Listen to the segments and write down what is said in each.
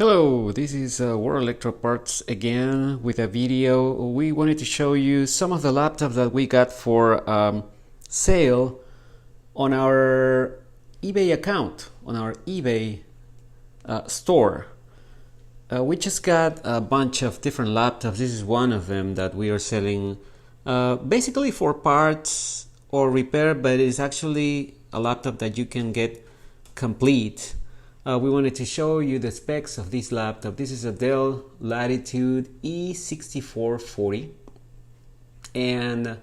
Hello, this is World Electro Parts again with a video. We wanted to show you some of the laptops that we got for sale on our eBay account, on our eBay store. We just got a bunch of different laptops. This is one of them that we are selling basically for parts or repair, but it's actually a laptop that you can get complete. We wanted to show you the specs of this laptop. This is a Dell Latitude E6440, and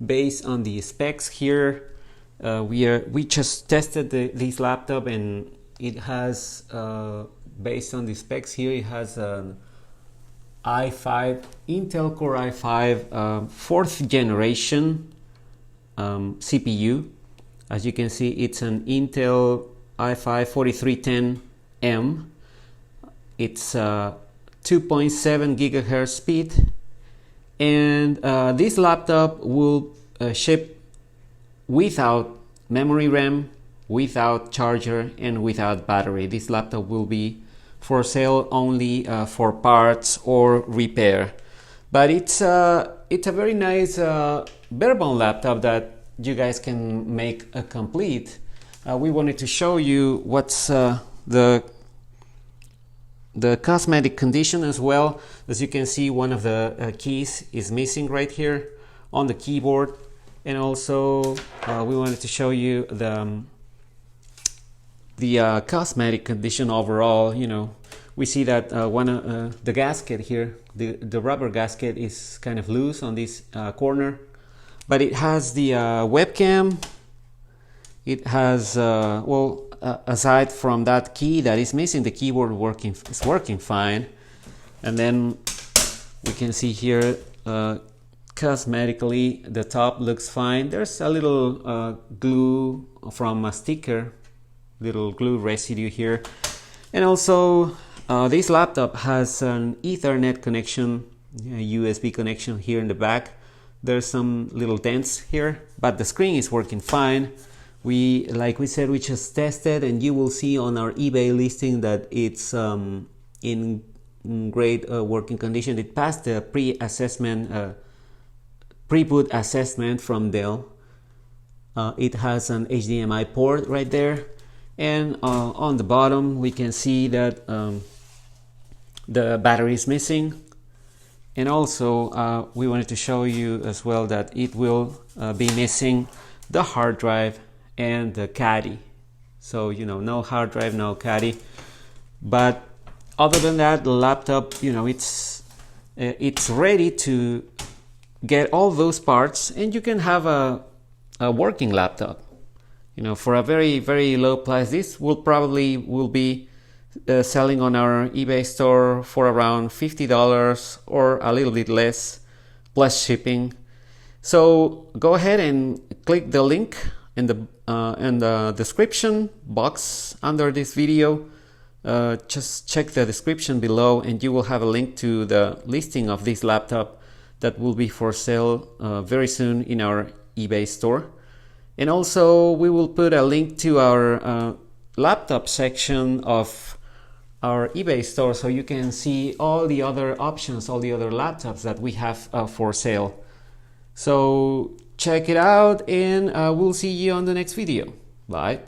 based on the specs here, we just tested this laptop, and it has based on the specs here, it has an i5 Intel Core i5 fourth generation CPU. As you can see, it's an Intel i5 4310M. It's 2.7 gigahertz speed, and this laptop will ship without memory RAM, without charger, and without battery. This laptop will be for sale only for parts or repair, but it's a very nice bare bone laptop that you guys can make a complete. We wanted to show you what's the cosmetic condition as well. As you can see, one of the keys is missing right here on the keyboard, and also we wanted to show you the cosmetic condition overall. You know, we see that the gasket here, the rubber gasket, is kind of loose on this corner, but it has the webcam. It has, aside from that key that is missing, the keyboard is working fine. And then we can see here, cosmetically, the top looks fine. There's a little glue from a sticker, little glue residue here. And also, this laptop has an Ethernet connection, a USB connection here in the back. There's some little dents here, but the screen is working fine. Like we said, we just tested, and you will see on our eBay listing that it's in great working condition. It passed the pre-boot assessment from Dell. It has an HDMI port right there, and on the bottom we can see that the battery is missing. And also we wanted to show you as well that it will be missing the hard drive and the caddy. So, you know, no hard drive, no caddy. But other than that, the laptop, you know, it's ready to get all those parts, and you can have a working laptop. You know, for a very, very low price. This will be selling on our eBay store for around $50 or a little bit less, plus shipping. So go ahead and click the link in the description box under this video. Just check the description below, and you will have a link to the listing of this laptop that will be for sale very soon in our eBay store. And also we will put a link to our laptop section of our eBay store, so you can see all the other options, all the other laptops that we have for sale. So check it out, and we'll see you on the next video. Bye.